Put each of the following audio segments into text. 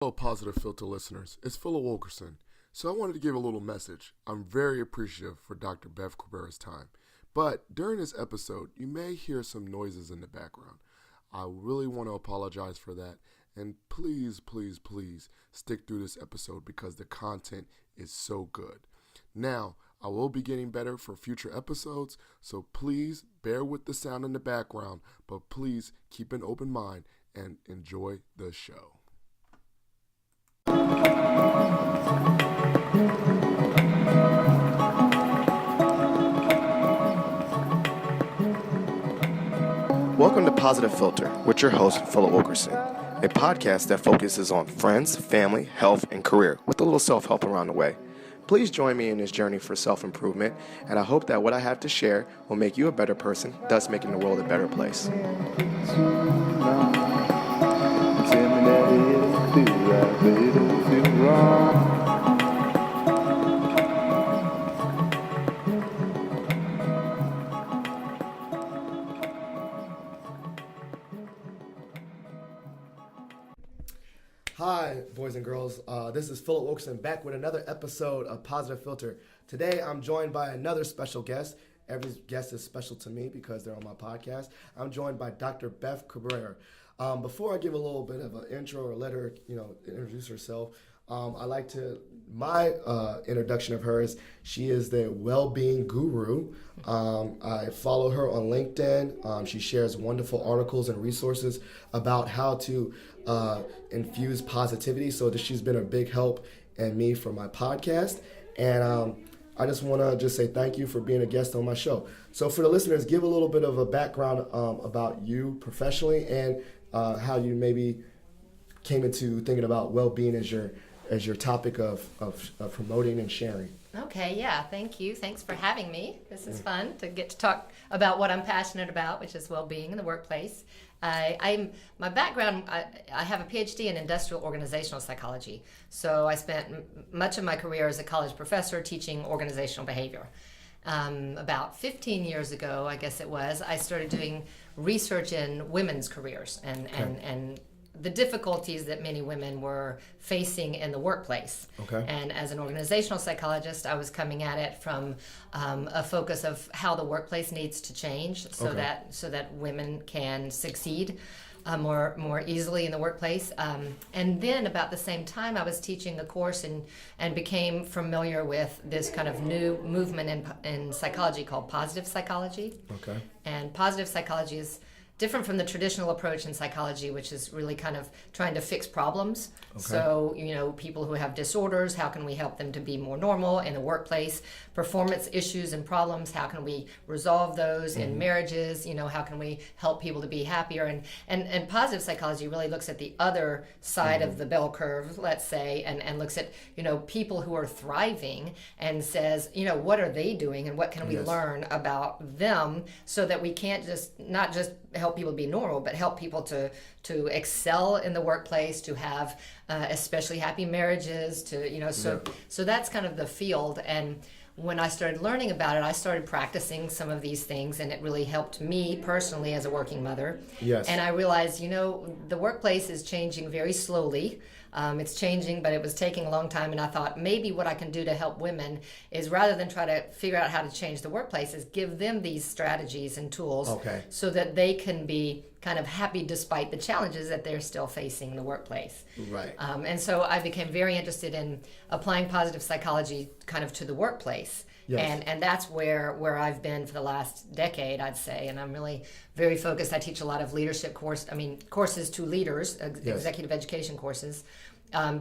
Hello, Positive Filter listeners. It's Philip Wilkerson. So I wanted to give a little message. I'm very appreciative for Dr. Beth Cabrera's time. But during this episode, you may hear some noises in the background. I really want to apologize for that. And please, please, please stick through this episode because the content is so good. Now, I will be getting better for future episodes, so please bear with the sound in the background, but please keep an open mind and enjoy the show. Welcome to Positive Filter with your host, Philip Wilkerson, a podcast that focuses on friends, family, health, and career with a little self-help around the way. Please join me in this journey for self-improvement, and I hope that what I have to share will make you a better person, thus making the world a better place. Hi, boys and girls. This is Philip Wilkerson back with another episode of Positive Filter. Today, I'm joined by another special guest. Every guest is special to me because they're on my podcast. I'm joined by Dr. Beth Cabrera. Before I give a little bit of an intro or let her, introduce herself, my introduction of her is she is the well-being guru. I follow her on LinkedIn. She shares wonderful articles and resources about how to infuse positivity. So she's been a big help and me for my podcast. And I just want to just say thank you for being a guest on my show. So for the listeners, give a little bit of a background about you professionally and how you maybe came into thinking about well-being as your topic of promoting and sharing. Okay, yeah, thank you. Thanks for having me. This is fun to get to talk about what I'm passionate about, which is well-being in the workplace. My background, I have a PhD in industrial organizational psychology. So I spent much of my career as a college professor teaching organizational behavior. About 15 years ago, I guess it was, I started doing research in women's careers and the difficulties that many women were facing in the workplace. Okay. And as an organizational psychologist, I was coming at it from a focus of how the workplace needs to change so that women can succeed more easily in the workplace. And then about the same time, I was teaching a course and became familiar with this kind of new movement in psychology called positive psychology. Okay. And positive psychology is different from the traditional approach in psychology, which is really kind of trying to fix problems. Okay. So, people who have disorders, how can we help them to be more normal in the workplace? Performance issues and problems, how can we resolve those in marriages? How can we help people to be happier? And positive psychology really looks at the other side of the bell curve, let's say, and looks at, people who are thriving and says, what are they doing and what can we learn about them so that we can't not just help people be normal, but help people to excel in the workplace, to have especially happy marriages, so that's kind of the field. And when I started learning about it, I started practicing some of these things, and it really helped me personally as a working mother. Yes. And I realized, the workplace is changing very slowly. It's changing, but it was taking a long time, and I thought maybe what I can do to help women is, rather than try to figure out how to change the workplace, is give them these strategies and tools so that they can be kind of happy despite the challenges that they're still facing in the workplace. Right. And so I became very interested in applying positive psychology kind of to the workplace. Yes. And that's where I've been for the last decade, I'd say. And I'm really very focused. I teach a lot of leadership courses to leaders, executive education courses,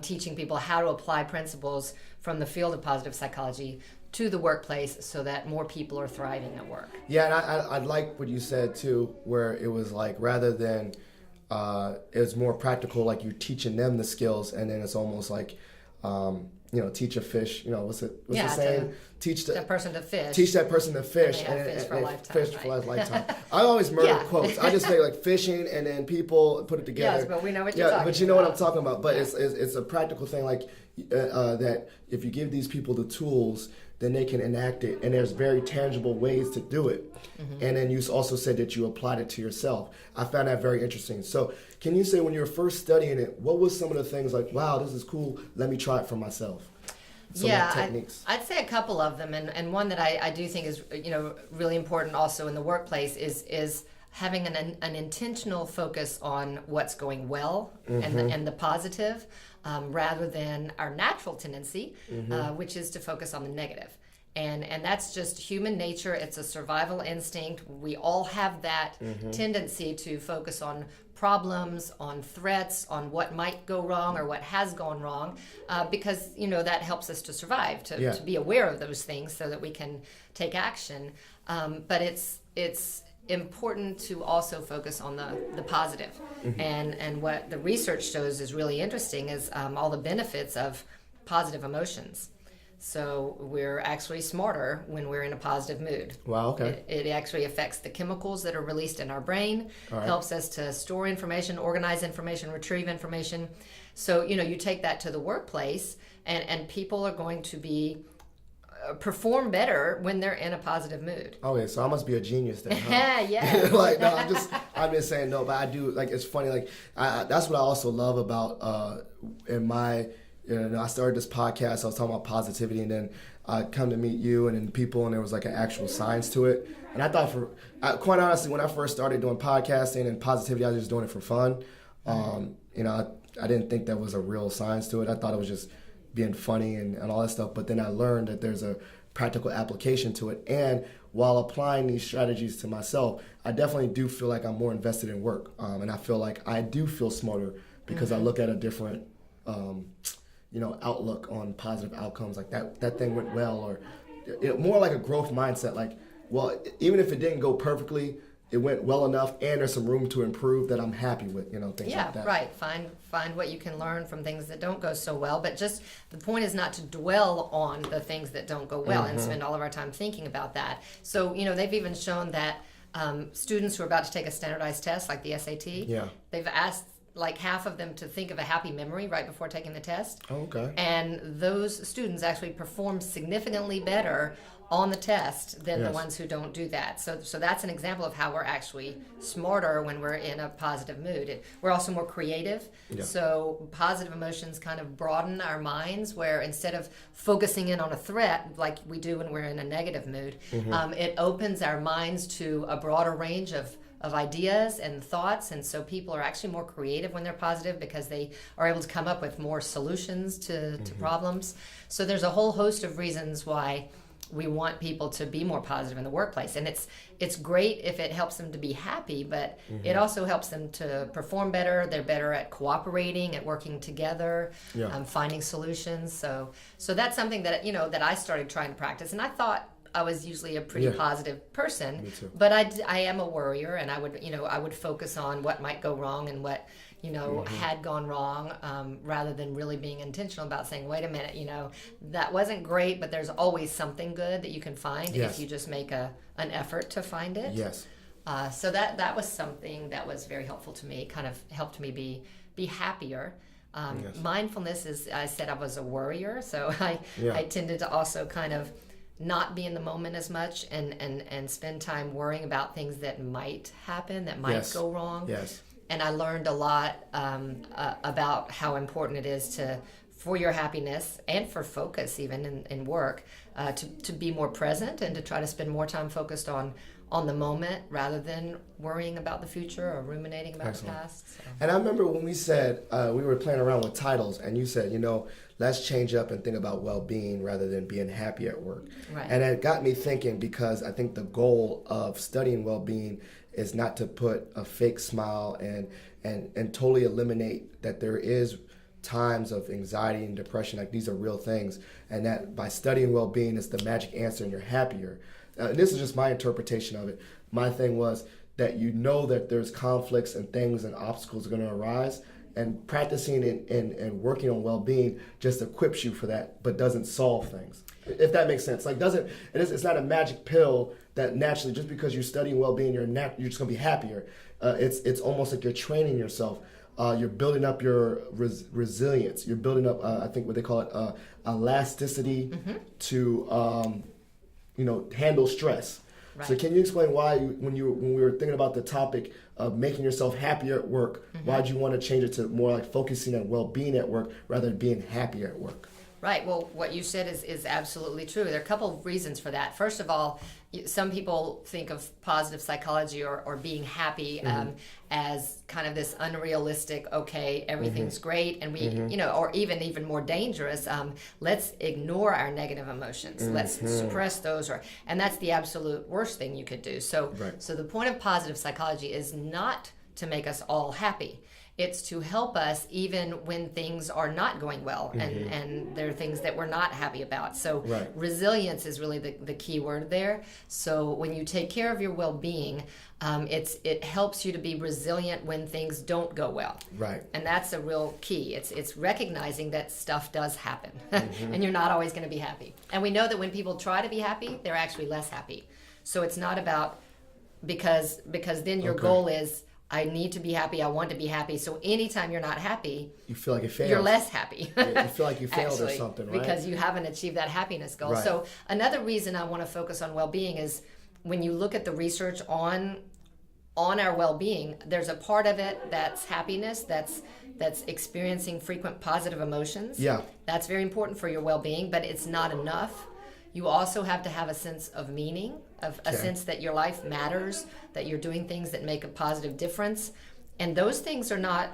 teaching people how to apply principles from the field of positive psychology to the workplace so that more people are thriving at work. Yeah, and I like what you said too, where it was like rather than it's more practical, like you're teaching them the skills, and then it's almost like teach a fish. What's the Yeah, saying? Teach that person to fish. Teach that person to fish, And they have fish for a lifetime, fish right? for a lifetime. I always murder Yeah. quotes. I just say like fishing, and then people put it together. Yes, but we know what you're talking but you know what I'm about. talking about. But it's a practical thing, like that. If you give these people the tools, then they can enact it, and there's very tangible ways to do it. Mm-hmm. And then you also said that you applied it to yourself. I found that very interesting. So can you say when you were first studying it, what was some of the things like, wow, this is cool, let me try it for myself? Some of the techniques. I'd say a couple of them, and one that I do think is really important also in the workplace is having an intentional focus on what's going well and the positive, rather than our natural tendency, which is to focus on the negative. And that's just human nature. It's a survival instinct. We all have that tendency to focus on problems, on threats, on what might go wrong or what has gone wrong, because that helps us to survive, to be aware of those things so that we can take action. But it's important to also focus on the positive. And what the research shows is really interesting is all the benefits of positive emotions. So we're actually smarter when we're in a positive mood. Wow, okay. It actually affects the chemicals that are released in our brain, helps us to store information, organize information, retrieve information. So, you take that to the workplace, and people are going to be perform better when they're in a positive mood. Okay, so I must be a genius then, huh? Yeah. Like, no, I'm just saying, no, but I do, like, it's funny, like, that's what I also love about, in my, I started this podcast, I was talking about positivity, and then I come to meet you and then people, and there was like an actual science to it. And I thought quite honestly, when I first started doing podcasting and positivity, I was just doing it for fun. I didn't think there was a real science to it. I thought it was just being funny and all that stuff. But then I learned that there's a practical application to it. And while applying these strategies to myself, I definitely do feel like I'm more invested in work. And I feel like I do feel smarter because I look at a different outlook on positive outcomes. Like that thing went well, or more like a growth mindset. Like, well, even if it didn't go perfectly, it went well enough, and there's some room to improve that I'm happy with. Things like that. Yeah, right. Find what you can learn from things that don't go so well. But just the point is not to dwell on the things that don't go well and spend all of our time thinking about that. So they've even shown that students who are about to take a standardized test like the SAT, they've asked like half of them to think of a happy memory right before taking the test. Oh, okay. And those students actually perform significantly better on the test than the ones who don't do that. So that's an example of how we're actually smarter when we're in a positive mood. We're also more creative. Yeah. So positive emotions kind of broaden our minds, where instead of focusing in on a threat like we do when we're in a negative mood, it opens our minds to a broader range of ideas and thoughts, and so people are actually more creative when they're positive because they are able to come up with more solutions to problems. So there's a whole host of reasons why we want people to be more positive in the workplace, and it's great if it helps them to be happy, but it also helps them to perform better. They're better at cooperating, at working together, finding solutions. So that's something that that I started trying to practice, and I thought I was usually a pretty positive person. Me too. But I am a worrier, and I would focus on what might go wrong and what had gone wrong, rather than really being intentional about saying, wait a minute, that wasn't great, but there's always something good that you can find if you just make an effort to find it. Yes. So that was something that was very helpful to me, kind of helped me be happier. Mindfulness is, I said I was a worrier, so I tended to also kind of not be in the moment as much and spend time worrying about things that might happen, that might go wrong. Yes. And I learned a lot about how important it is for your happiness and for focus, even in work, to be more present and to try to spend more time focused on the moment rather than worrying about the future or ruminating about the past. So. And I remember when we said, we were playing around with titles, and you said, let's change up and think about well-being rather than being happy at work. Right. And it got me thinking, because I think the goal of studying well-being is not to put a fake smile and totally eliminate that there is times of anxiety and depression, like these are real things, and that by studying well-being is the magic answer and you're happier. This is just my interpretation of it. My thing was that that there's conflicts and things and obstacles are going to arise, And practicing and working on well-being just equips you for that, but doesn't solve things. If that makes sense. Like it's not a magic pill that naturally, just because you're studying well-being, you're just gonna be happier. It's almost like you're training yourself. You're building up your resilience. You're building up, I think what they call it, elasticity to, handle stress. Right. So can you explain why, when we were thinking about the topic of making yourself happier at work, why did you want to change it to more like focusing on well-being at work rather than being happier at work? Right. Well, what you said is absolutely true. There are a couple of reasons for that. First of all, some people think of positive psychology or being happy as kind of this unrealistic, okay, everything's great, and we, or even more dangerous, let's ignore our negative emotions. Let's suppress those, and that's the absolute worst thing you could do. So, so the point of positive psychology is not to make us all happy. It's to help us even when things are not going well and there are things that we're not happy about. So resilience is really the key word there. So when you take care of your well-being, it helps you to be resilient when things don't go well. Right. And that's a real key. It's recognizing that stuff does happen and you're not always going to be happy. And we know that when people try to be happy, they're actually less happy. So it's not about because then your goal is, I need to be happy. I want to be happy. So anytime you're not happy, you feel like you failed. You're less happy. You feel like you failed or something, right? Because you haven't achieved that happiness goal. Right. So another reason I want to focus on well-being is when you look at the research on our well-being, there's a part of it that's happiness, that's experiencing frequent positive emotions. Yeah. That's very important for your well-being, but it's not enough. You also have to have a sense of meaning, a sense that your life matters, that you're doing things that make a positive difference. And those things are not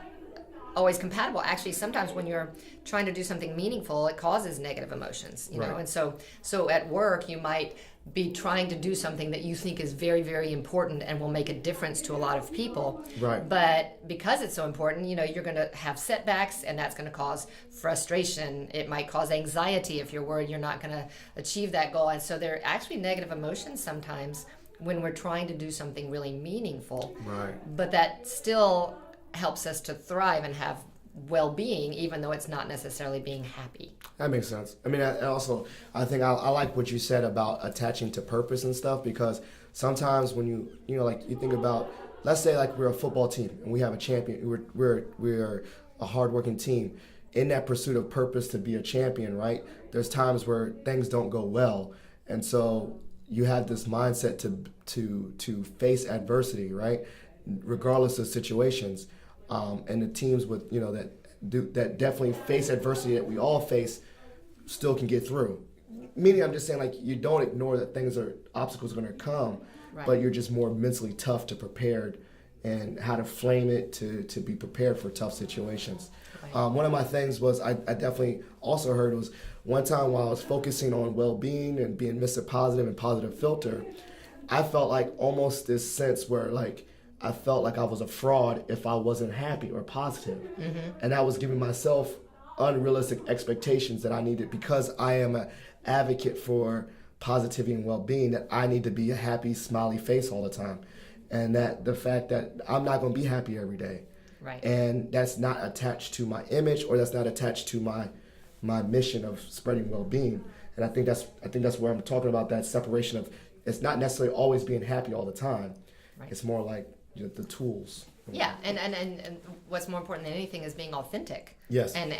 always compatible. Actually, sometimes when you're trying to do something meaningful, it causes negative emotions, you know? And so at work, you might be trying to do something that you think is very, very important and will make a difference to a lot of people. Right. But because it's so important, you're going to have setbacks, and that's going to cause frustration. It might cause anxiety if you're worried you're not going to achieve that goal. And so there are actually negative emotions sometimes when we're trying to do something really meaningful. Right. But that still helps us to thrive and have well-being, even though it's not necessarily being happy. That makes sense. I mean, I think I like what you said about attaching to purpose and stuff, because sometimes when you think about, let's say like we're a football team and we have a champion, we're a hardworking team. In that pursuit of purpose to be a champion, right? There's times where things don't go well, and so you have this mindset to face adversity, right? Regardless of situations. And the teams with that definitely face adversity that we all face still can get through. Meaning, I'm just saying, like, you don't ignore that obstacles are going to come, but you're just more mentally tough to prepared and how to flame it to be prepared for tough situations. Right. One of my things was I definitely also heard was one time while I was focusing on well-being and being Mr. Positive and Positive Filter, I felt like almost this sense where like I felt like I was a fraud if I wasn't happy or positive. And I was giving myself unrealistic expectations that I needed, because I am an advocate for positivity and well-being, that I need to be a happy, smiley face all the time. And that the fact that I'm not going to be happy every day. Right. And that's not attached to my image, or that's not attached to my mission of spreading well-being. And I think that's where I'm talking about that separation of, it's not necessarily always being happy all the time. Right. It's more like the tools. Yeah, and what's more important than anything is being authentic. Yes. And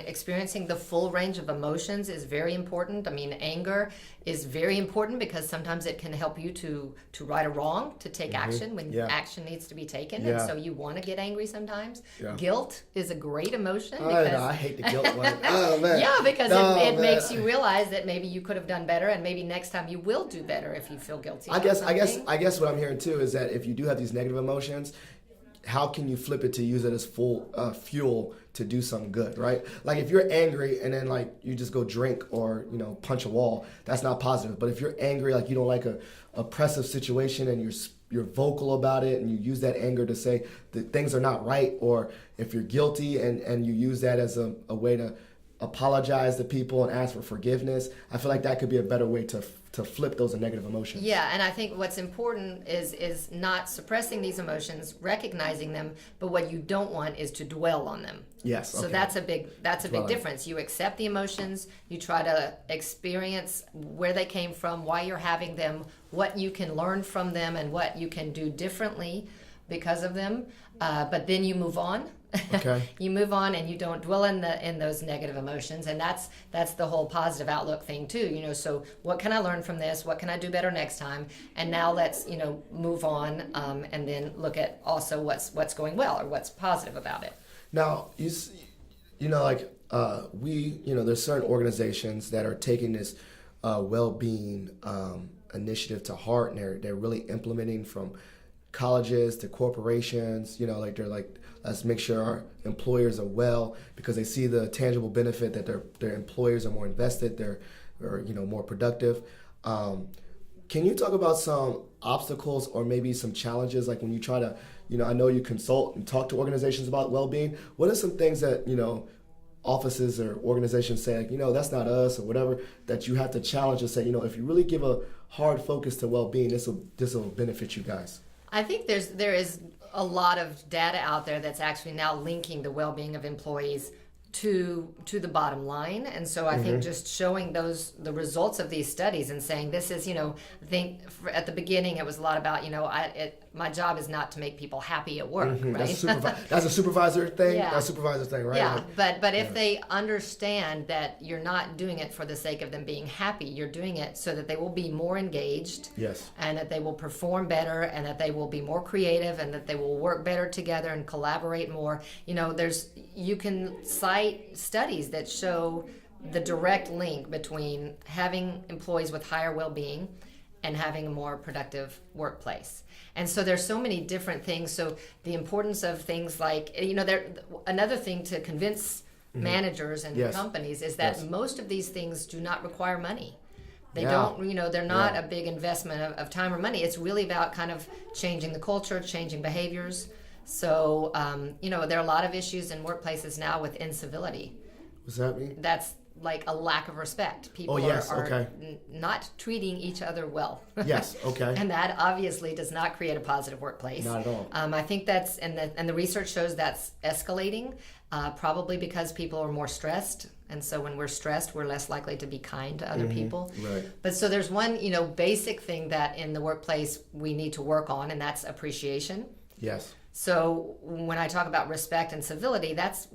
experiencing the full range of emotions is very important. I mean, anger is very important because sometimes it can help you to right a wrong, to take action when action needs to be taken. And so you want to get angry sometimes. Yeah. Guilt is a great emotion. I hate the guilt one. Oh, man. Yeah, because it makes you realize that maybe you could have done better, and maybe next time you will do better if you feel guilty. I guess what I'm hearing too is that if you do have these negative emotions, how can you flip it to use it as full fuel to do something good, right? Like if you're angry and then like you just go drink or punch a wall, that's not positive. But if you're angry, like you don't like a oppressive situation and you're vocal about it and you use that anger to say that things are not right, or if you're guilty and you use that as a way to apologize to people and ask for forgiveness. I feel like that could be a better way to flip those negative emotions. Yeah, and I think what's important is not suppressing these emotions, recognizing them, but what you don't want is to dwell on them. Yes. So okay. that's a big difference. You accept the emotions, you try to experience where they came from, why you're having them, what you can learn from them, and what you can do differently because of them. But then you move on. Okay. You move on and you don't dwell in those negative emotions, and that's the whole positive outlook thing too. So what can I learn from this? What can I do better next time? And now let's move on, and then look at also what's going well or what's positive about it. Now there's certain organizations that are taking this well-being initiative to heart, and they're really implementing from colleges to corporations. They're like, let's make sure our employers are well, because they see the tangible benefit that their employers are more invested, they're more productive. Can you talk about some obstacles or maybe some challenges, like when you try to, I know you consult and talk to organizations about well-being. What are some things that offices or organizations say, like, that's not us or whatever, that you have to challenge and say, if you really give a hard focus to well-being, this will benefit you guys? I think there is a lot of data out there that's actually now linking the well-being of employees to the bottom line, and so I think just showing the results of these studies and saying this is, I think at the beginning it was a lot about, my job is not to make people happy at work, right? That's a supervisor thing. Yeah. That's a supervisor thing, right? Yeah, but if they understand that you're not doing it for the sake of them being happy, you're doing it so that they will be more engaged, yes, and that they will perform better, and that they will be more creative, and that they will work better together and collaborate more. You can cite studies that show the direct link between having employees with higher well-being and having a more productive workplace. And so there's so many different things. So the importance of things like, another thing to convince managers and yes. companies is that yes. most of these things do not require money. They Yeah. don't, they're not a big investment of time or money. It's really about kind of changing the culture, changing behaviors. So, there are a lot of issues in workplaces now with incivility. What's that mean? That's like a lack of respect. People are not treating each other well. Yes, okay. And that obviously does not create a positive workplace. Not at all. I think that's, and the research shows that's escalating, probably because people are more stressed. And so when we're stressed, we're less likely to be kind to other people. Right. But so there's one, basic thing that in the workplace we need to work on, and that's appreciation. Yes. So when I talk about respect and civility, that's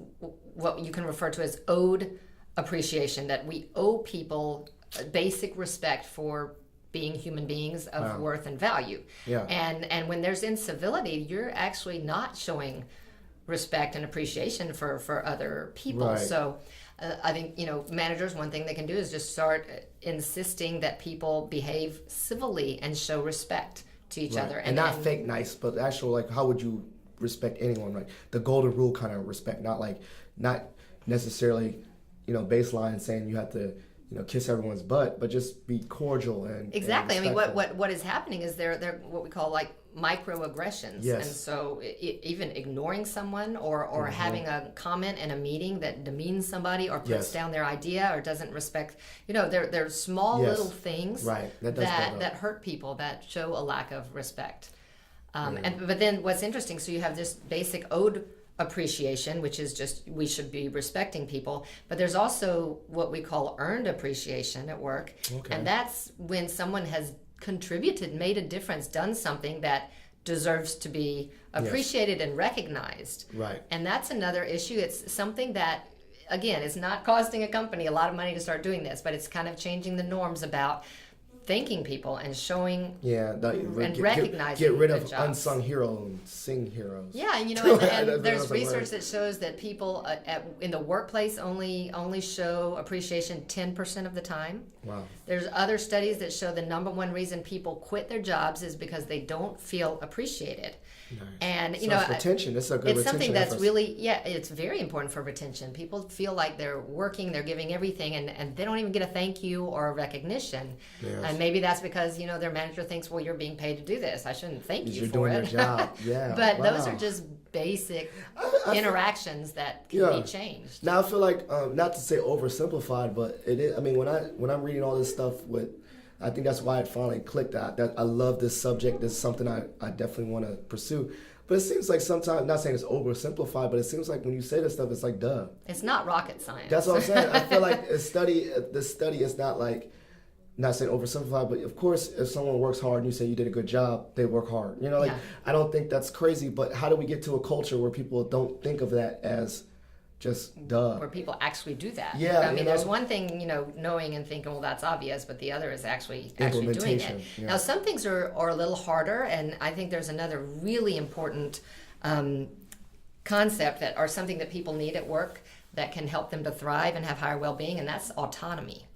what you can refer to as owed appreciation, that we owe people a basic respect for being human beings of worth and value. Yeah. And when there's incivility, you're actually not showing respect and appreciation for other people. Right. So I think, managers, one thing they can do is just start insisting that people behave civilly and show respect to each other. And not fake nice, but actual, like, how would you respect anyone? Like the golden rule kind of respect, not necessarily, baseline saying you have to, kiss everyone's butt, but just be cordial and exactly. and I mean, what is happening is they're what we call like microaggressions. Yes. And so even ignoring someone or having a comment in a meeting that demeans somebody or puts yes. down their idea or doesn't respect, they're small yes. little things right. that hurt people, that show a lack of respect. But then what's interesting, so you have this basic owed appreciation, which is just we should be respecting people, but there's also what we call earned appreciation at work. Okay. And that's when someone has contributed, made a difference, done something that deserves to be appreciated yes. and recognized. Right. And that's another issue. It's something that, again, it's not costing a company a lot of money to start doing this, but it's kind of changing the norms about thanking people and showing and recognizing get rid the of jobs. Unsung hero and sing heroes. Yeah, and there's research that shows that people in the workplace only show appreciation 10% of the time. Wow. There's other studies that show the number one reason people quit their jobs is because they don't feel appreciated. Nice. And so it's retention. It's a good retention. It's something that's efforts. really it's very important for retention. People feel like they're working, they're giving everything, and they don't even get a thank you or a recognition. Yes. And maybe that's because their manager thinks, well, you're being paid to do this. I shouldn't thank you for it. You're doing your job. Yeah. But wow. those are just basic interactions that can be changed. Now I feel like, not to say oversimplified, but it is. I mean, when I'm reading all this stuff I think that's why it finally clicked that I love this subject. This is something I definitely want to pursue. But it seems like sometimes, not saying it's oversimplified, but it seems like when you say this stuff, it's like, duh. It's not rocket science. That's what I'm saying. I feel like this study is not like, not saying oversimplified, but of course, if someone works hard and you say you did a good job, they work hard. You know, like, I don't think that's crazy, but how do we get to a culture where people don't think of that as just duh? Where people actually do that. Yeah. I mean, there's one thing, knowing and thinking, well, that's obvious, but the other is actually doing it. Yeah. Now, some things are a little harder, and I think there's another really important concept that are something that people need at work that can help them to thrive and have higher well-being, and that's autonomy.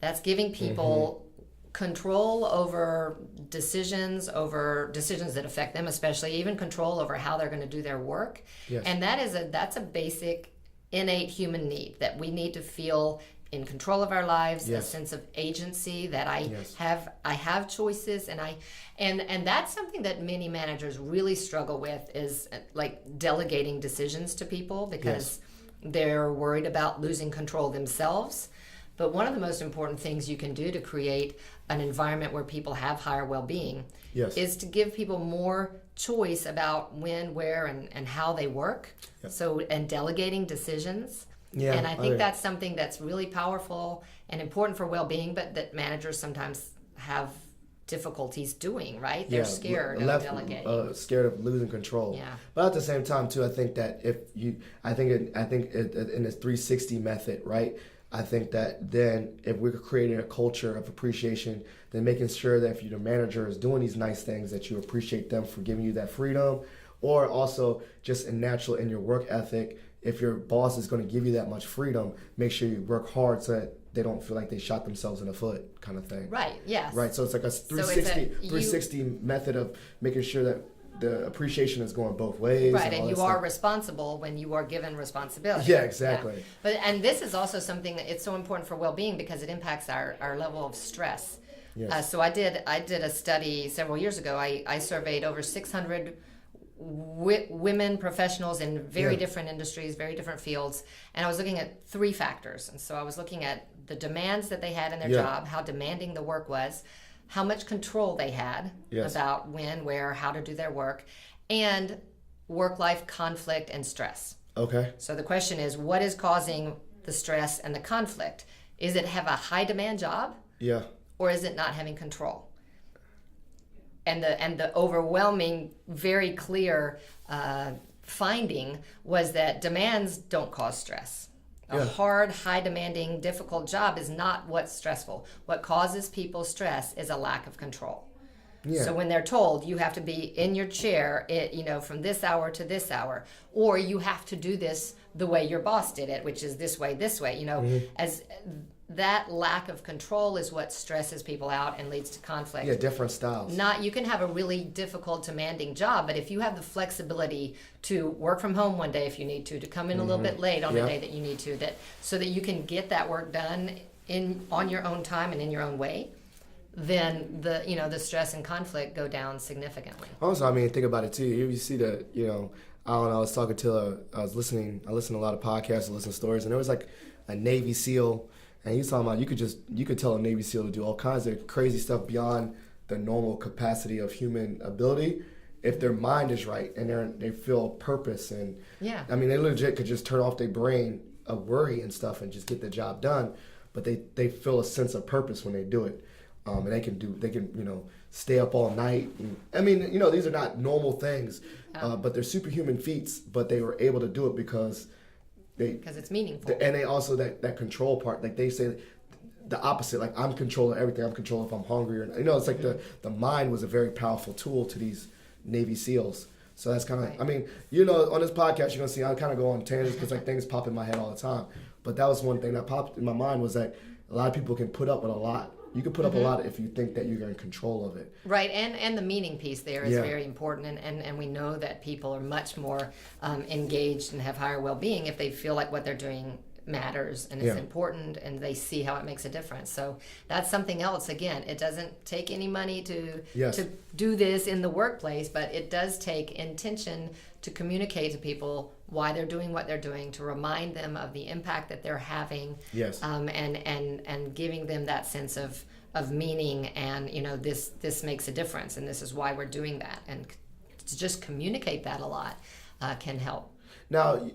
That's giving people control over decisions that affect them, especially even control over how they're going to do their work. Yes. And that's a basic innate human need, that we need to feel in control of our lives, a sense of agency, that I have choices, and that's something that many managers really struggle with, is like delegating decisions to people because they're worried about losing control themselves. But one of the most important things you can do to create an environment where people have higher well-being is to give people more choice about when, where, and how they work. So, and delegating decisions. Yeah, and I think that's something that's really powerful and important for well-being, but that managers sometimes have difficulties doing, right? They're scared of delegating. Scared of losing control. Yeah. But at the same time, too, I think that I think in this 360 method, right? I think that then if we're creating a culture of appreciation, then making sure that if your manager is doing these nice things, that you appreciate them for giving you that freedom, or also just in your work ethic, if your boss is going to give you that much freedom, make sure you work hard so that they don't feel like they shot themselves in the foot, kind of thing. Right, yes. Right, so it's like a 360 method of making sure that the appreciation is going both ways. Right, and you are responsible when you are given responsibility. Yeah, exactly. Yeah. And this is also something that it's so important for well-being because it impacts our level of stress. Yes. So I did a study several years ago. I surveyed over 600 women professionals in very different industries, very different fields, and I was looking at 3 factors. And so I was looking at the demands that they had in their job, how demanding the work was, how much control they had about when, where, how to do their work, and work-life conflict and stress. Okay. So the question is, what is causing the stress and the conflict? Is it have a high-demand job? Yeah. Or is it not having control? And the overwhelming, very clear finding was that demands don't cause stress. A hard, high-demanding, difficult job is not what's stressful. What causes people stress is a lack of control. Yeah. So when they're told you have to be in your chair, from this hour to this hour, or you have to do this the way your boss did it, which is this way, as that lack of control is what stresses people out and leads to conflict. Yeah, different styles. You can have a really difficult, demanding job, but if you have the flexibility to work from home one day if you need to come in a little bit late on a day that you need to, so that you can get that work done on your own time and in your own way, then the stress and conflict go down significantly. Also, I mean, think about it too. You see I don't know, I was listening to a lot of podcasts, I listened to stories, and there was like a Navy SEAL. And he's talking about you could tell a Navy SEAL to do all kinds of crazy stuff beyond the normal capacity of human ability if their mind is right and they feel purpose. And I mean, they legit could just turn off their brain of worry and stuff and just get the job done. But they feel a sense of purpose when they do it. And they can stay up all night. And, I mean, these are not normal things, but they're superhuman feats. But they were able to do it because it's meaningful. And they also that control part, like they say the opposite, like I'm controlling everything. I'm controlling if I'm hungry or it's like the mind was a very powerful tool to these Navy SEALs. So that's kind of I mean, on this podcast you're gonna see I kind of go on tangents because like things pop in my head all the time. But that was one thing that popped in my mind was that a lot of people can put up with a lot. You can put up a lot if you think that you're in control of it. Right, and the meaning piece there is very important, and we know that people are much more engaged and have higher well-being if they feel like what they're doing matters and is important and they see how it makes a difference. So that's something else. Again, it doesn't take any money to do this in the workplace, but it does take intention to communicate to people why they're doing what they're doing, to remind them of the impact that they're having, Yes. And giving them that sense of meaning, and this makes a difference, and this is why we're doing that, and to just communicate that a lot can help. Now,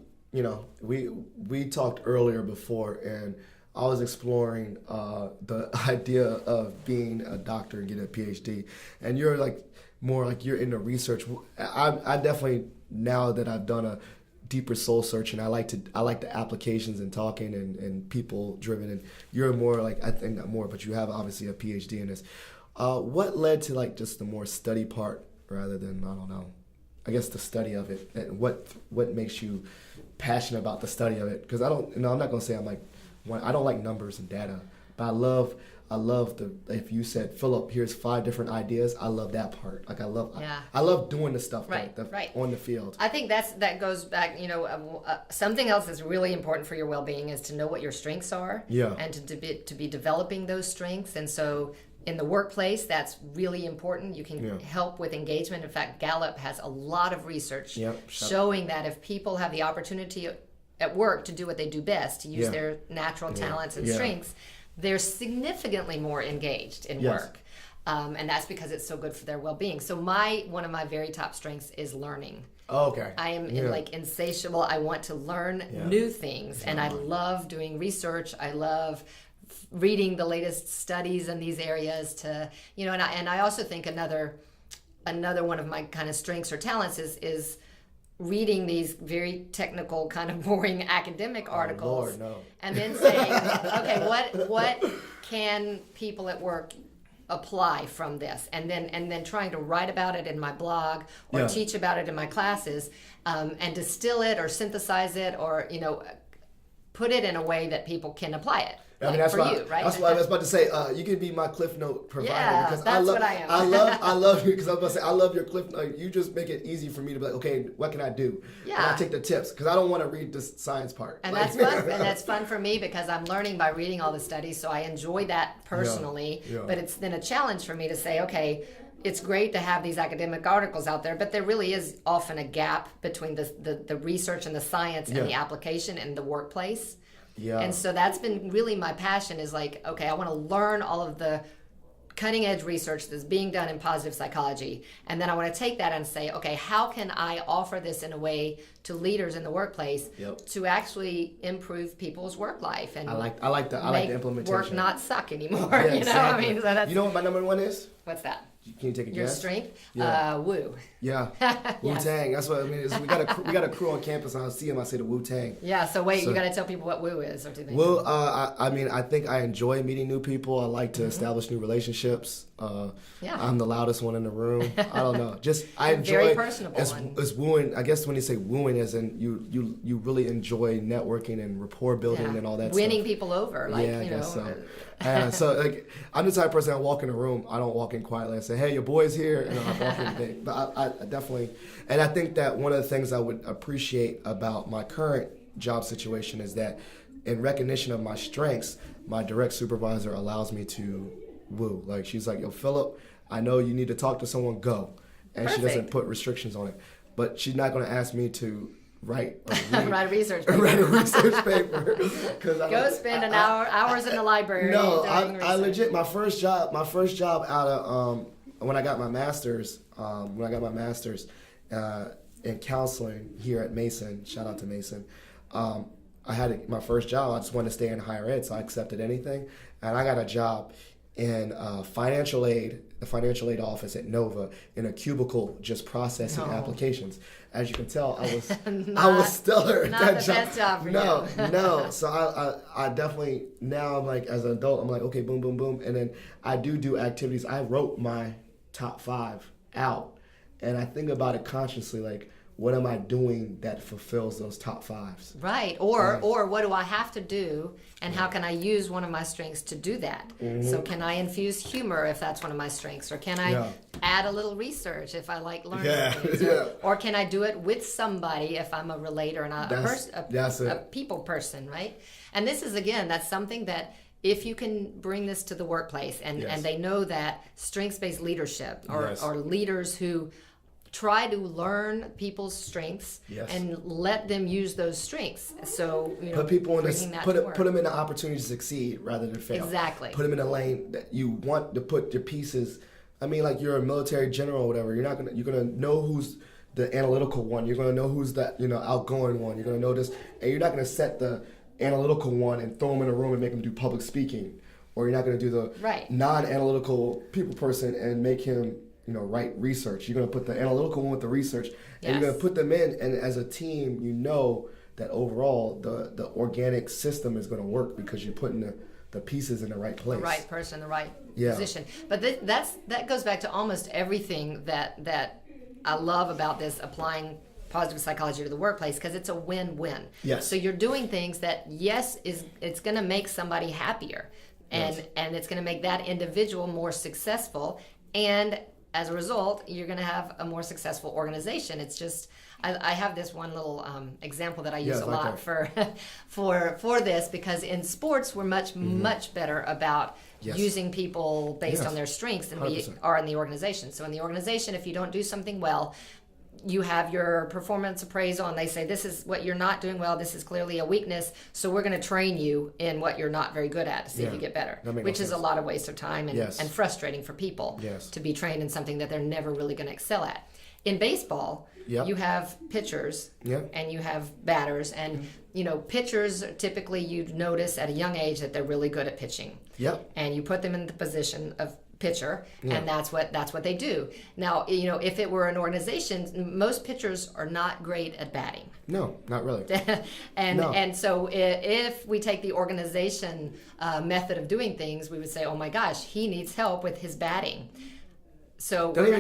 we talked earlier before, and I was exploring the idea of being a doctor and getting a PhD, and you're more like you're into research. I definitely, now that I've done a deeper soul search, and I like the applications and talking and people driven, and you're more like, I think not more, but you have obviously a PhD in this. What led to just the more study part rather than, I don't know, I guess the study of it, and what makes you passionate about the study of it? Because I'm not gonna say I don't like numbers and data, but I love if you said, Philip, here's 5 different ideas, I love that part. I love doing the stuff right. on the field. I think that goes back, something else that's really important for your well-being is to know what your strengths are, and to be developing those strengths. And so in the workplace, that's really important. You can help with engagement. In fact, Gallup has a lot of research showing that if people have the opportunity at work to do what they do best, to use their natural talents and strengths, they're significantly more engaged in work. And that's because it's so good for their well-being. So one of my very top strengths is learning. Oh, okay. I am insatiable. I want to learn new things, and I love doing research. I love reading the latest studies in these areas and I also think another one of my kind of strengths or talents is reading these very technical, kind of boring academic articles, and then saying, okay, what can people at work apply from this, and then trying to write about it in my blog or teach about it in my classes, and distill it or synthesize it or put it in a way that people can apply it. That's for why, you, right? That's why I was about to say, you can be my Cliff Note provider, because that's what I am. I love you, because I was about to say, I love your Cliff Note. You just make it easy for me to be like, okay, what can I do? Yeah. And I take the tips, because I don't want to read the science part. And that's fun. And that's fun for me, because I'm learning by reading all the studies, so I enjoy that personally. But it's then a challenge for me to say, okay, it's great to have these academic articles out there, but there really is often a gap between the research and the science and the application in the workplace. Yeah. And so that's been really my passion, is okay, I want to learn all of the cutting edge research that's being done in positive psychology, and then I want to take that and say, okay, how can I offer this in a way to leaders in the workplace to actually improve people's work life, and I like the implementation. Work not suck anymore. Yeah, exactly. So that's, what my number one is? What's that? Can you take a guess? Your strength? Woo. Yeah. Wu-Tang. That's what I mean. We got a crew on campus, and I see them, I say the Wu-Tang. Yeah, so you got to tell people what woo is, or do they? Woo, I think I enjoy meeting new people. I like to establish new relationships. I'm the loudest one in the room. I don't know. I enjoy. Very personable one. It's wooing. I guess when you say wooing, as in you really enjoy networking and rapport building and all that Winning stuff. people over. I guess so. So I'm the type of person, I walk in a room, I don't walk in quietly and say, hey, your boy's here, and I walk in big. But I definitely, and I think that one of the things I would appreciate about my current job situation is that in recognition of my strengths, my direct supervisor allows me to woo. She's like, yo, Philip, I know you need to talk to someone, go. And Perfect. She doesn't put restrictions on it. But she's not going to ask me to write a research paper. Write a research paper. Go spend hours in the library. No, I legit, my first job out of when I got my master's, in counseling here at Mason, shout out to Mason, I had my first job. I just wanted to stay in higher ed, so I accepted anything, and I got a job in the financial aid office at Nova, in a cubicle, just processing applications. As you can tell, I was stellar at that job. Best job for you. No. So I definitely, now I'm as an adult, I'm okay, boom, boom, boom, and then I do activities. I wrote my top 5 out, and I think about it consciously, what am I doing that fulfills those top 5s? Right. Or what do I have to do, and how can I use one of my strengths to do that? Mm-hmm. So can I infuse humor if that's one of my strengths? Or can I add a little research if I like learning things? Or can I do it with somebody if I'm a relator and a people person, right? And this is, again, that's something that if you can bring this to the workplace and they know that strengths-based leadership or leaders who try to learn people's strengths and let them use those strengths. So, put people in this, put them in the opportunity to succeed rather than fail. Exactly. Put them in a lane that you want to put your pieces. I mean, like you're a military general or whatever. You're gonna know who's the analytical one. You're gonna know who's that outgoing one. You're gonna know this, and you're not gonna set the analytical one and throw him in a room and make him do public speaking, or you're not gonna do the non-analytical people person and make him write research. You're gonna put the analytical one with the research, and you're gonna put them in, and as a team, that overall the organic system is gonna work because you're putting the pieces in the right place. The right person, the right position. But that goes back to almost everything that I love about this, applying positive psychology to the workplace, because it's a win-win. Yes. So you're doing things that, it's going to make somebody happier, and it's going to make that individual more successful, and as a result, you're going to have a more successful organization. It's just, I have this one little example that I use a lot for this, because in sports we're much better about using people based on their strengths than 100%. We are in the organization. So in the organization, if you don't do something well, you have your performance appraisal, and they say, this is what you're not doing well, this is clearly a weakness, so we're going to train you in what you're not very good at to see if you get better, which is a lot of waste of time and frustrating for people to be trained in something that they're never really going to excel at. In baseball, you have pitchers and you have batters, and pitchers typically, you'd notice at a young age that they're really good at pitching. And you put them in the position of pitcher, and that's what they do. Now, if it were an organization, most pitchers are not great at batting. No, not really. And so if we take the organization method of doing things, we would say, oh my gosh, he needs help with his batting. So we're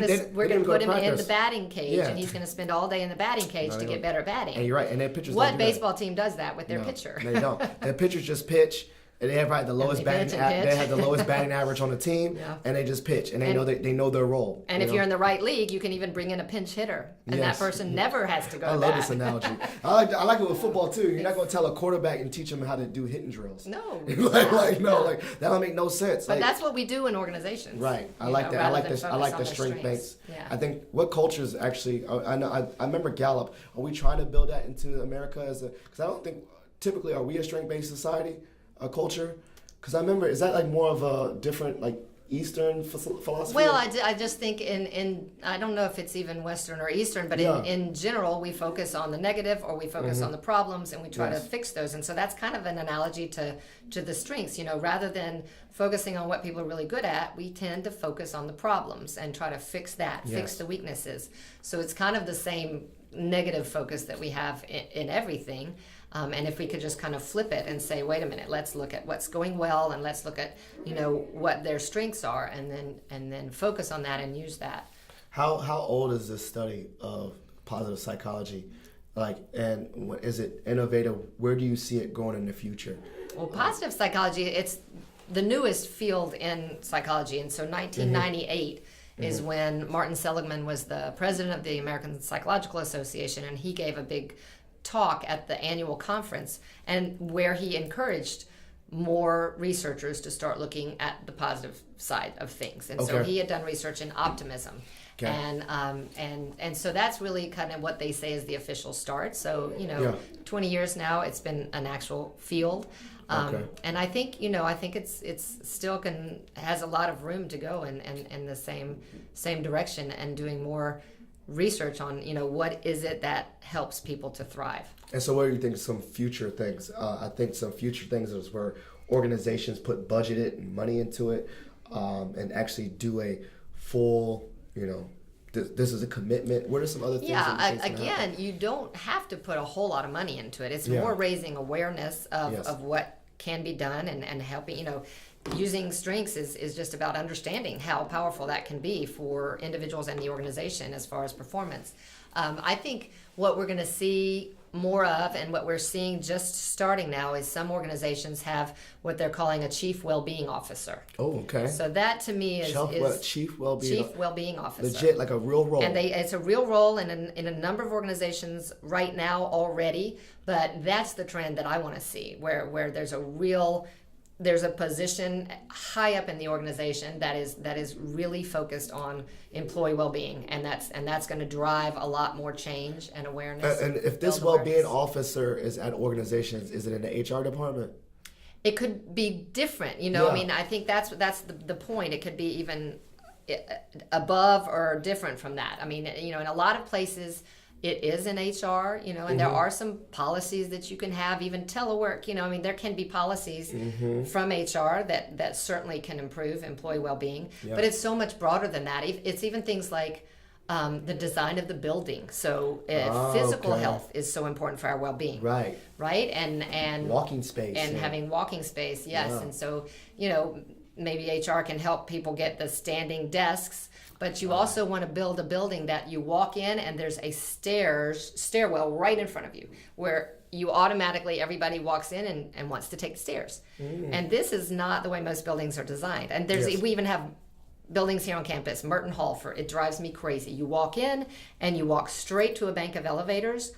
going to put him in the batting cage, and he's going to spend all day in the batting cage to get better at batting. And you're right. And their pitchers. What baseball team does that with their pitcher? They don't. Their pitchers just pitch. And they have the lowest batting. They have the lowest batting average on the team, and they just pitch, and they know their role. And if you're in the right league, you can even bring in a pinch hitter, and that person never has to go. I love this analogy. I like it with football too. You're not going to tell a quarterback and teach him how to do hitting drills. No, that don't make no sense. But that's what we do in organizations. Right. I like that. I like this. I like the strength base. Yeah. I think what cultures actually. I remember Gallup. Are we trying to build that into America because I don't think typically are we a strength based society, a culture? Because I remember, is that more of a different Eastern philosophy? Well, I just think in I don't know if it's even Western or Eastern, but in general, we focus on the negative, or we focus on the problems, and we try to fix those. And so that's kind of an analogy to the strengths. Rather than focusing on what people are really good at, we tend to focus on the problems and try to fix that, fix the weaknesses. So it's kind of the same negative focus that we have in everything. And if we could just kind of flip it and say, wait a minute, let's look at what's going well, and let's look at what their strengths are, and then focus on that and use that. How old is this study of positive psychology? And is it innovative? Where do you see it going in the future? Well, positive psychology, it's the newest field in psychology, and so 1998 is when Martin Seligman was the president of the American Psychological Association, and he gave a big talk at the annual conference, and where he encouraged more researchers to start looking at the positive side of things. And so he had done research in optimism. And so that's really kind of what they say is the official start. So 20 years now, it's been an actual field. And I think it's still has a lot of room to go in the same direction, and doing more research on what is it that helps people to thrive. And so what do you think some future things? I think some future things is where organizations put budgeted and money into it, and actually do a full this is a commitment. What are some other things? Again, you don't have to put a whole lot of money into it. It's more raising awareness of what can be done, and helping using strengths is just about understanding how powerful that can be for individuals and the organization as far as performance. I think what we're going to see more of, and what we're seeing just starting now, is some organizations have what they're calling a chief well-being officer. Oh, okay. So that to me is chief well-being officer. Legit, like a real role. And it's a real role in a number of organizations right now already, but that's the trend that I want to see, where there's a real there's a position high up in the organization that is really focused on employee well-being, and that's going to drive a lot more change and awareness. And if this well-being officer is at organizations, is it in the HR department? It could be different, I mean, I think that's the point. It could be even above or different from that. I mean, in a lot of places it is in HR, and there are some policies that you can have, even telework, I mean, there can be policies from HR that certainly can improve employee well-being, but it's so much broader than that. It's even things like the design of the building. So physical health is so important for our well-being. Right. And walking space. And having walking space, yes. Yeah. And so, maybe HR can help people get the standing desks, but you also want to build a building that you walk in and there's a stairwell right in front of you where you automatically, everybody walks in and wants to take the stairs. And this is not the way most buildings are designed. And we even have buildings here on campus, Merton Hall, it drives me crazy. You walk in and you walk straight to a bank of elevators.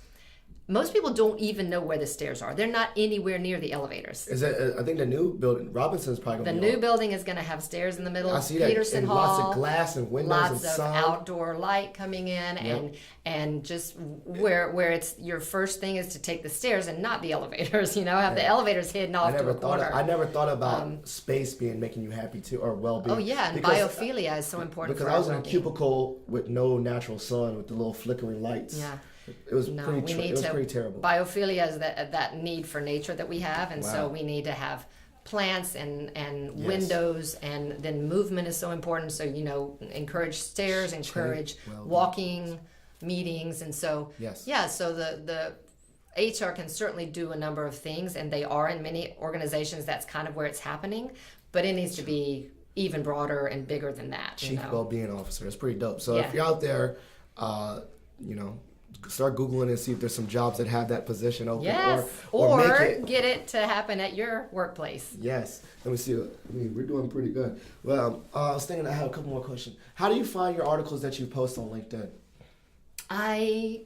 Most people don't even know where the stairs are. They're not anywhere near the elevators. Is that? I think the new building, Robinson's probably going to be the new building is going to have stairs in the middle. I see Peterson that. And Hall, lots of glass and windows lots and of sun. Outdoor light coming in, and just where it's your first thing is to take the stairs and not the elevators. Have the elevators hidden off to a corner. I never thought about space making you happy too, or well-being. Oh yeah, and biophilia is so important. Because I was in a cubicle with no natural sun, with the little flickering lights. Yeah. It was pretty terrible. Biophilia is that need for nature that we have, and so we need to have plants and windows, and then movement is so important. So encourage stairs, encourage walking meetings, and so so the HR can certainly do a number of things, and they are in many organizations. That's kind of where it's happening, but it needs to be even broader and bigger than that. Chief Wellbeing Officer. It's pretty dope. So if you're out there, start Googling and see if there's some jobs that have that position open. Yes, or make get it to happen at your workplace. Yes. Let me see. We're doing pretty good. Well, I was thinking I had a couple more questions. How do you find your articles that you post on LinkedIn? I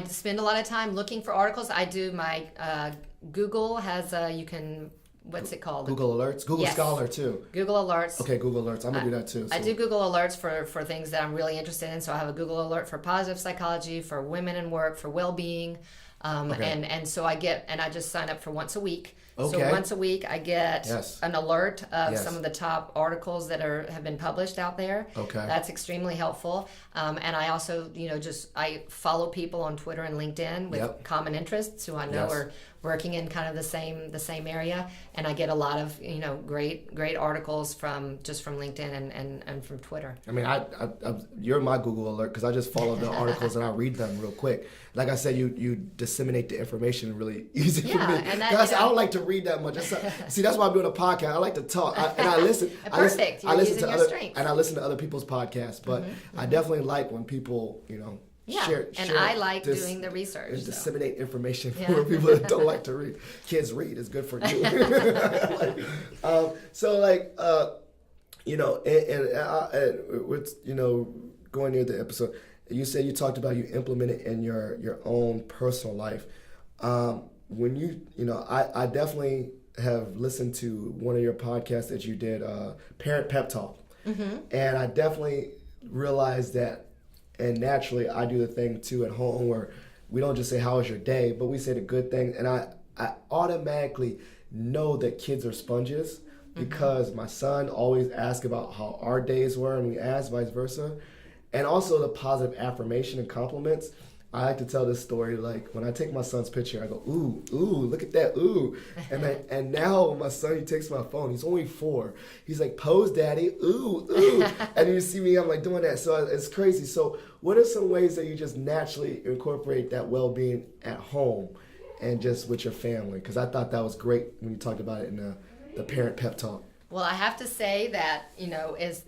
spend a lot of time looking for articles. I do my Google has you can. What's it called? Google Alerts? Google Scholar, too. Google Alerts. Okay, Google Alerts. I'm going to do that, too. I do Google Alerts for things that I'm really interested in. So I have a Google Alert for positive psychology, for women in work, for well-being. And so I just sign up for once a week. Okay. So once a week I get an alert of some of the top articles that have been published out there. Okay. That's extremely helpful. And I also, I follow people on Twitter and LinkedIn with common interests who I know are working in kind of the same area, and I get a lot of great articles from LinkedIn and from Twitter. I mean, you're my Google Alert because I just follow the articles and I read them real quick. Like I said, you disseminate the information really easy for me. And I don't like to read that much. See, that's why I'm doing a podcast. I like to talk and I listen. Perfect. I listen to other people's podcasts, but I definitely like when people share, I like doing the research. And disseminate information for people that don't like to read. Kids read. It's good for you. Going near the episode, you said you talked about you implement it in your own personal life. When I definitely have listened to one of your podcasts that you did, Parent Pep Talk, and I definitely realized that. And naturally, I do the thing, too, at home where we don't just say, how was your day? But we say the good things. And I automatically know that kids are sponges because my son always asks about how our days were, and we ask vice versa. And also the positive affirmation and compliments. I like to tell this story, like when I take my son's picture, I go, ooh, look at that, ooh. And now when my son, he takes my phone, he's only 4. He's like, pose, daddy, ooh. And you see me, I'm like doing that. So it's crazy. So what are some ways that you just naturally incorporate that well-being at home and just with your family? Because I thought that was great when you talked about it in the Parent Pep Talk. Well, I have to say that,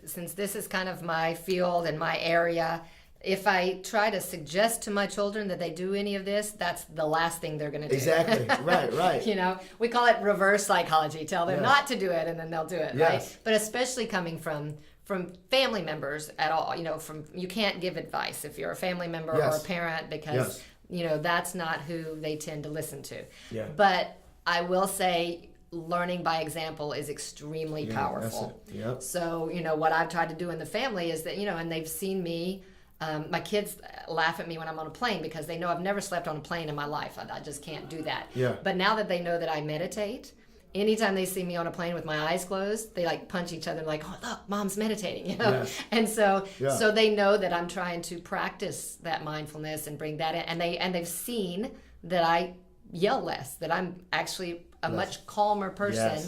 since this is kind of my field and my area, if I try to suggest to my children that they do any of this, that's the last thing they're going to do. Exactly. Right. We call it reverse psychology. Tell them not to do it, and then they'll do it, right? But especially coming from family members at all. You can't give advice if you're a family member or a parent because that's not who they tend to listen to. Yeah. But I will say, learning by example is extremely powerful. Yep. So, what I've tried to do in the family is that, and they've seen me, my kids laugh at me when I'm on a plane because they know I've never slept on a plane in my life. I just can't do that. Yeah. But now that they know that I meditate, anytime they see me on a plane with my eyes closed, they like punch each other like, oh, look, mom's meditating, Yes. And so they know that I'm trying to practice that mindfulness and bring that in. And they've seen that I yell less, that I'm actually a much calmer person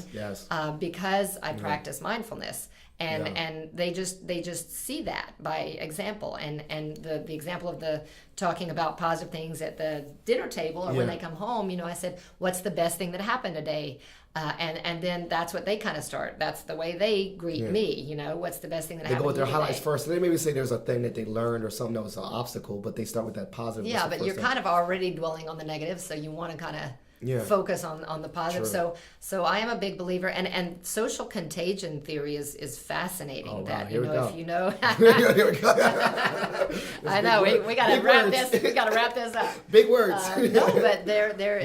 because I practice mindfulness. And they just see that by example, and the example of the talking about positive things at the dinner table or when they come home. I said, what's the best thing that happened today? And then that's what they kind of start. That's the way they greet me. What's the best thing that happened? They go with their highlights today? first. And they maybe say there's a thing that they learned or something that was an obstacle, but they start with that positive. Yeah, but you're kind of already dwelling on the negative, so you want to kind of focus on the positive. True. So I am a big believer, and social contagion theory is fascinating. Oh, wow. That Here we go. if you know, Here we go. I know we got to wrap this. We got to wrap this up. Big words. No, but they're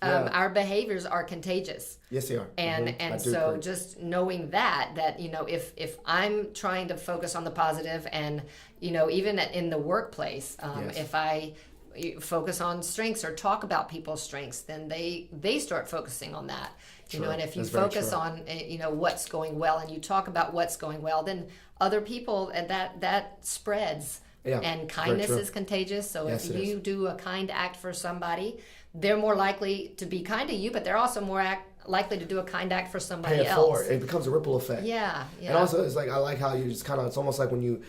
Yeah. our behaviors are contagious. Yes, they are. And so agree. just knowing that if I'm trying to focus on the positive, and even in the workplace, if I focus on strengths or talk about people's strengths, then they start focusing on that. True. And if you That's very focus true. on what's going well, and you talk about what's going well, then other people, and that spreads. Yeah, And it's very kindness true. is contagious. So Yes, if it you is. do a kind act for somebody, they're more likely to be kind to you, but they're also more likely to do a kind act for somebody Pay it else. forward. It becomes a ripple effect. Yeah. And also, it's like I like how you just kind of. It's almost like when you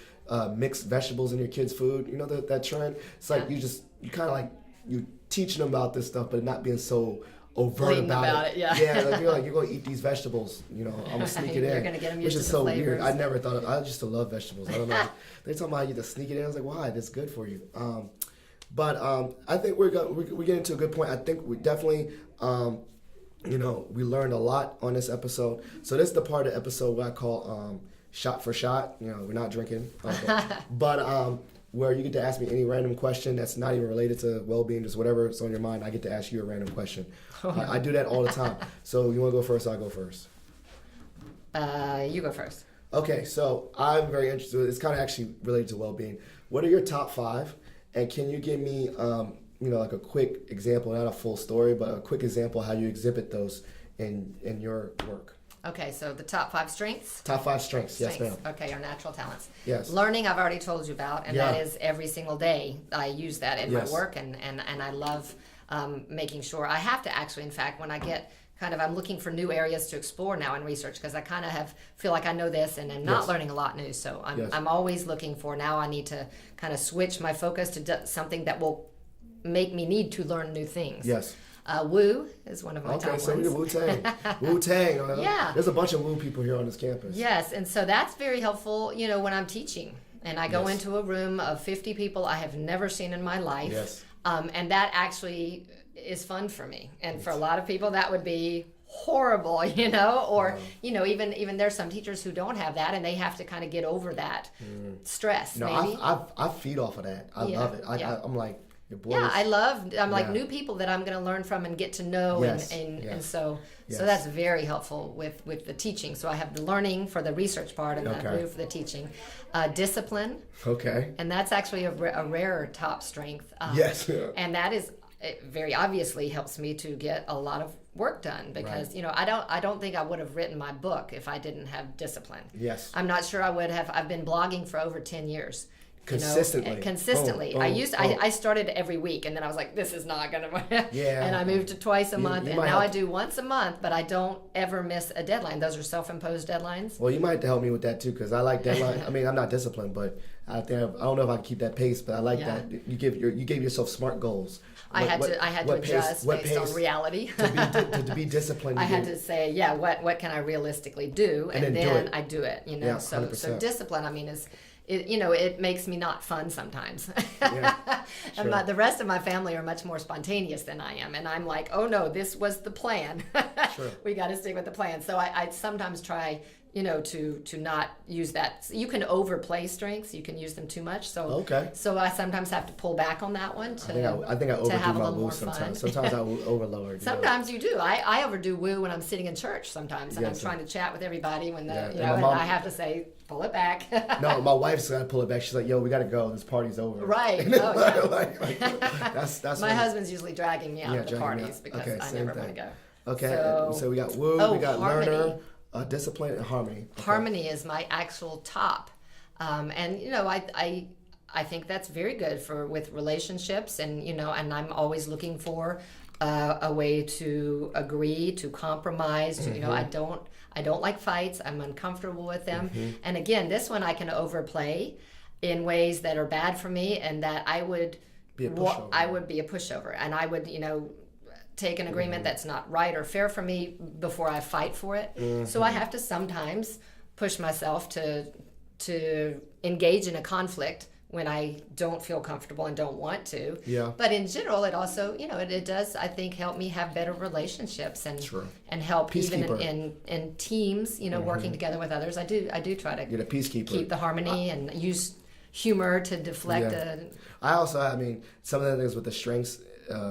mix vegetables in your kids' food. You know that trend. It's like you kind of like you teaching them about this stuff, but not being so overt Blatant about about it, yeah. Yeah, like you're gonna eat these vegetables. I'm gonna sneak it in. You're gonna get 'em which used is to so the weird. flavors. I never thought of. I used to love vegetables. I don't know. They talking about you to sneak it in. I was like, why? That's good for you. But I think we're getting to a good point. I think we definitely. We learned a lot on this episode. So this is the part of the episode where I call shot for shot. We're not drinking, but where you get to ask me any random question that's not even related to well-being, just whatever's on your mind. I get to ask you a random question. I do that all the time. So you want to go first? I'll go first. You go first. Okay, so I'm very interested. It's kind of actually related to well-being. What are your top 5? And can you give me, like a quick example, not a full story, but a quick example how you exhibit those in your work? Okay, so the top 5 strengths. Top 5 strengths. Yes, ma'am. Okay, our natural talents. Yes. Learning, I've already told you about, and Yeah. that is every single day. I use that in Yes. my work, and I love making sure. I have to actually, in fact, when I get I'm looking for new areas to explore now in research, because I kind of feel like I know this and am not Yes. learning a lot new. So Yes. I'm always looking for, now I need to kind of switch my focus to something that will make me need to learn new things. Yes. Woo is one of my Okay, top so ones. we Wu-Tang. Wu-Tang. Yeah. There's a bunch of Wu people here on this campus. Yes, and so that's very helpful, when I'm teaching. And I go Yes. into a room of 50 people I have never seen in my life. Yes. And that actually is fun for me. And for a lot of people, that would be horrible, or, even there's some teachers who don't have that, and they have to kind of get over that stress, No, maybe. I feed off of that. I love it. I'm like, your boys. Yeah, I'm like Yeah. new people that I'm going to learn from and get to know, Yes, and yes. so Yes. that's very helpful with the teaching. So I have the learning for the research part and the Okay. Woo for the teaching. Discipline, Okay. and that's actually a rarer top strength. Yes. And that is, it very obviously helps me to get a lot of work done, because I don't think I would have written my book if I didn't have discipline. Yes. I'm not sure I would have. I've been blogging for over 10 years. Consistently. Consistently. Boom, boom, boom. I started every week, and then I was like, this is not gonna work. Yeah. And I moved to twice a month, you and might now I have- do once a month, but I don't ever miss a deadline. Those are self-imposed deadlines. Well, you might have to help me with that too, because I like deadline. I mean, I'm not disciplined, but I don't know if I can keep that pace, but I like Yeah. that. You gave yourself SMART goals. I had to adjust based on reality. to be disciplined. I had to say, what can I realistically do, and then do then it. I do it. Yeah, so 100%. discipline. I mean, it makes me not fun sometimes. Yeah, And sure. the rest of my family are much more spontaneous than I am, and I'm like, oh no, this was the plan. Sure. We got to stick with the plan. So I sometimes try to not use that. You can overplay strengths. You can use them too much. So Okay. So I sometimes have to pull back on that one I think I overdo have a my little more woo sometimes. fun. Sometimes I overload. Sometimes you do. I overdo woo when I'm sitting in church sometimes, and Yeah, I'm so- trying to chat with everybody when Yeah, and and my mom- I have to say, pull it back. No, my wife's got to pull it back. She's like, yo, we got to go. This party's over. Right. Oh, yeah. like, that's My when- husband's usually dragging me out of the dragging me parties out. because Okay, I same never want thing. to go. Okay, So- so we got woo, Oh, we got harmony. learner, discipline, and harmony. Okay. Harmony is my actual top, and I think that's very good with relationships, and and I'm always looking for a way to agree, to compromise. Mm-hmm. I don't like fights. I'm uncomfortable with them, and again, this one I can overplay in ways that are bad for me, and that I would Be a pushover. I would be a pushover, and I would take an agreement that's not right or fair for me before I fight for it. So I have to sometimes push myself to engage in a conflict when I don't feel comfortable and don't want to. Yeah. But in general, it also, it does, I think, help me have better relationships and True. and help even Peacekeeper. in teams, working together with others. I do try to You're the peacekeeper. keep the harmony and use humor to deflect Yeah. I mean, some of the things with the strengths,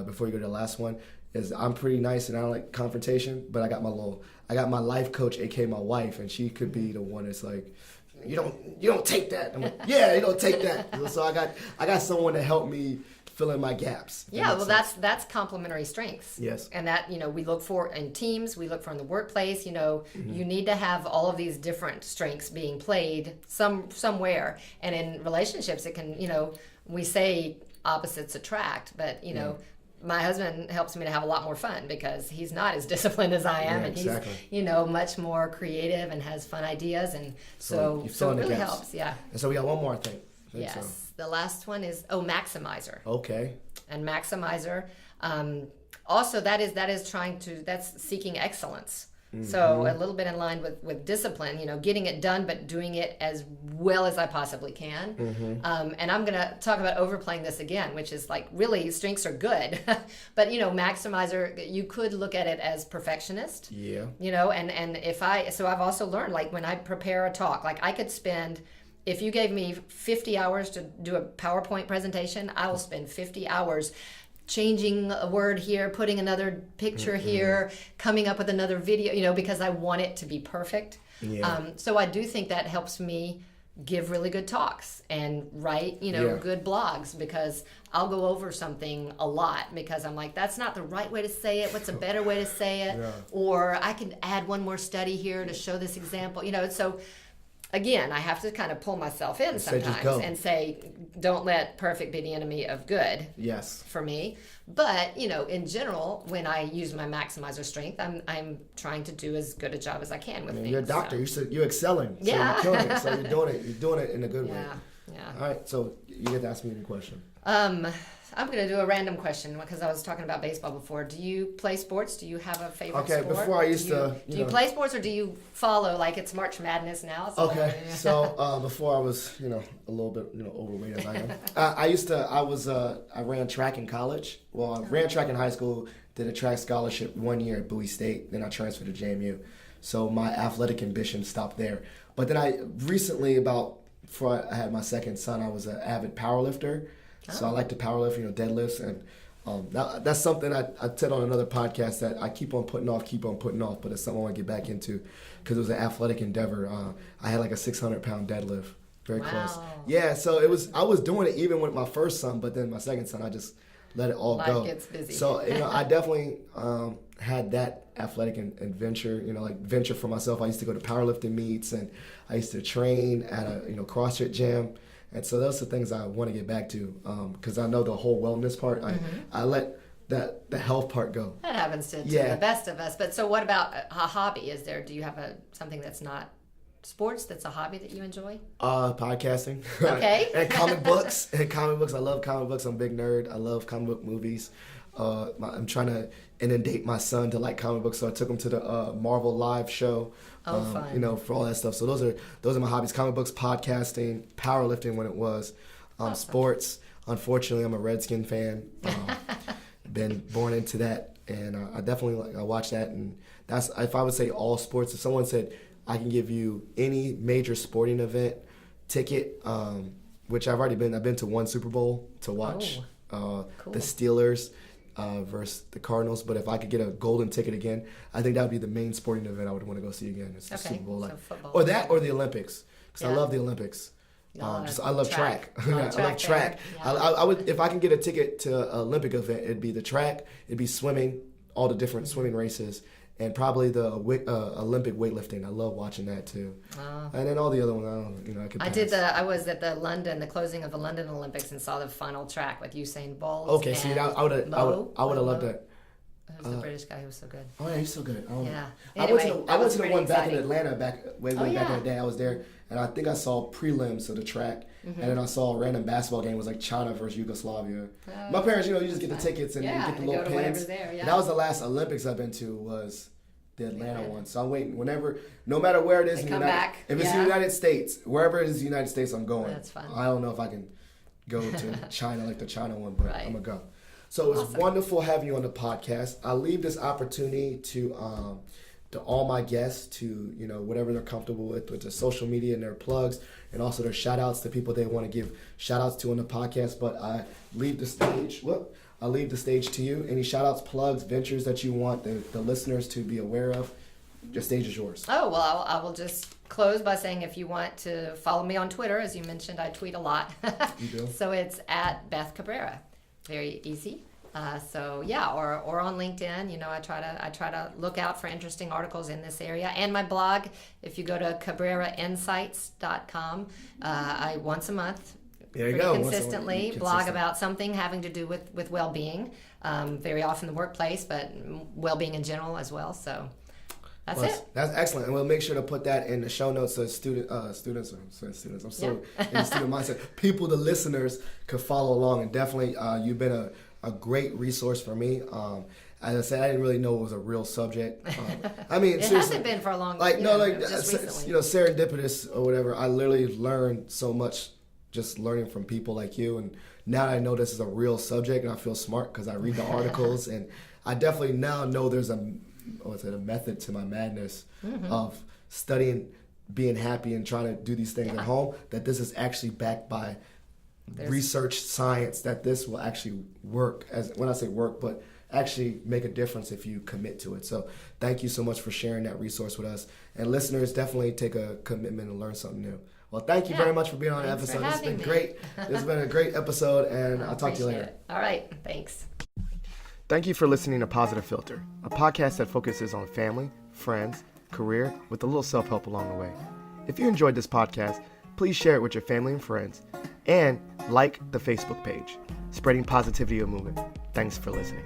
before you go to the last one, is I'm pretty nice and I don't like confrontation, but I got my life coach, aka my wife, and she could be the one that's like, you don't take that. I'm like, yeah, you don't take that. So I got someone to help me fill in my gaps. Yeah, well, that's complementary strengths. Yes. And that, we look for in teams, we look for in the workplace, you need to have all of these different strengths being played somewhere. And in relationships, it can, we say opposites attract, but, my husband helps me to have a lot more fun because he's not as disciplined as I am, Yeah, and exactly. he's much more creative and has fun ideas, and so you fill in it the really gaps. helps. Yeah. And so we got one more, I think. Yes. So. The last one is maximizer. Okay. And maximizer, also that's seeking excellence. So a little bit in line with discipline, getting it done, but doing it as well as I possibly can. And I'm going to talk about overplaying this again, which is like, really, strengths are good. But, maximizer, you could look at it as perfectionist. Yeah. And so I've also learned, like, when I prepare a talk, like I could spend, if you gave me 50 hours to do a PowerPoint presentation, I will spend 50 hours changing a word here, putting another picture here, coming up with another video, because I want it to be perfect. Yeah. So I do think that helps me give really good talks and write, good blogs, because I'll go over something a lot because I'm like, that's not the right way to say it. What's a better way to say it? Yeah. Or I can add one more study here to show this example, so again, I have to kind of pull myself in Say, just sometimes go. and say, don't let perfect be the enemy of good. Yes. For me. But, in general, when I use my maximizer strength, I'm trying to do as good a job as I can with things. You're a doctor. So. You're excelling. So Yeah. you're killing it. So you're doing it in a good way. Yeah. All right. So you get to ask me any question. I'm going to do a random question because I was talking about baseball before. Do you play sports? Do you have a favorite sport? Okay, before I used to, Do you play sports, or do you follow, like it's March Madness now? So Okay, so before I was, a little bit, overweight as I am, I ran track in college. Well, I ran track in high school, did a track scholarship 1 year at Bowie State, then I transferred to JMU. So my athletic ambition stopped there. But then I recently, before I had my second son, I was an avid powerlifter. So I like to powerlift, deadlifts, and that's something I said on another podcast that I keep on putting off, but it's something I want to get back into because it was an athletic endeavor. I had like a 600-pound deadlift, very close. Yeah, so I was doing it even with my first son, but then my second son, I just let it all go. Life gets busy. So I definitely had that athletic adventure, like venture for myself. I used to go to powerlifting meets, and I used to train at a CrossFit gym. And so those are things I want to get back to because I know the whole wellness part. I let the health part go. That happens to the best of us. But so what about a hobby? Do you have something that's not sports that's a hobby that you enjoy? Podcasting. Okay. And comic books. I love comic books. I'm a big nerd. I love comic book movies. I'm trying to inundate my son to like comic books, so I took him to the Marvel live show. Fun. For all that stuff. So those are my hobbies: comic books, podcasting, powerlifting when it was, awesome. Sports. Unfortunately, I'm a Redskin fan. Been born into that, and I definitely I watch that. And that's if I would say all sports. If someone said I can give you any major sporting event ticket, which I've been to one Super Bowl to watch Cool. the Steelers versus the Cardinals. But if I could get a golden ticket again, I think that would be the main sporting event I would want to go see again. It's the Okay, Super Bowl, so football. or that, or the Olympics, because I Yeah. love the Olympics. I love track. A lot of I love track. there. Yeah. I would, if I can get a ticket to an Olympic event, it'd be the track, it'd be swimming, all the different swimming races, and probably the Olympic weightlifting. I love watching that too. And then all the other ones, I could pass. I was at the closing of the London Olympics and saw the final track with Usain Bolt. Okay, see, I would have loved that. Who's the British guy who was so good? Oh yeah, he's so good. Yeah. I Anyway, went that to was the pretty one back in exciting. Atlanta, way back yeah. in the day. I was there, and I think I saw prelims of the track, Mm-hmm. and then I saw a random basketball game. It was like China versus Yugoslavia. My parents, you just get the tickets and you get the and little go to whatever's pins. there, yeah. And that was the last Olympics I've been to, was the Atlanta one. So I'm waiting. No matter where it is, They in come United, back, if it's the yeah. United States, wherever it is the United States, I'm going. That's fun. I don't know if I can go to China like the China one, but Right. I'm gonna go. So it was Awesome. wonderful having you on the podcast. I leave this opportunity to all my guests to, whatever they're comfortable with their social media and their plugs, and also their shout outs to people they want to give shout outs to on the podcast. But I leave the stage to you. Any shout outs, plugs, ventures that you want the listeners to be aware of, the stage is yours. Oh, well, I will just close by saying if you want to follow me on Twitter, as you mentioned, I tweet a lot. You do? So it's at Beth Cabrera. Very easy. Or on LinkedIn. I try to look out for interesting articles in this area. And my blog, if you go to CabreraInsights.com, I once a month, There you pretty go. consistently blog Consistent. about something having to do with well-being. Very often the workplace, but well-being in general as well. So that's it. That's excellent, and we'll make sure to put that in the show notes so students. I'm so in the student mindset. People, the listeners, could follow along, and definitely, you've been a great resource for me. As I said, I didn't really know it was a real subject. I mean, It seriously, hasn't been for a long time. Just recently. serendipitous or whatever. I literally learned so much just learning from people like you, and now I know this is a real subject, and I feel smart because I read the articles, and I definitely now know there's a method to my madness of studying, being happy, and trying to do these things at home, that this is actually backed by research science, that this will actually work, when I say work, but actually make a difference if you commit to it. So thank you so much for sharing that resource with us. And listeners, definitely take a commitment and learn something new. Well, thank you very much for being on the Thanks for episode. This has been having me. great. This has been a great episode, and I'll talk to you Appreciate later. it. All right. Thanks. Thank you for listening to Positive Filter, a podcast that focuses on family, friends, career, with a little self-help along the way. If you enjoyed this podcast, please share it with your family and friends, and like the Facebook page, Spreading Positivity of Movement. Thanks for listening.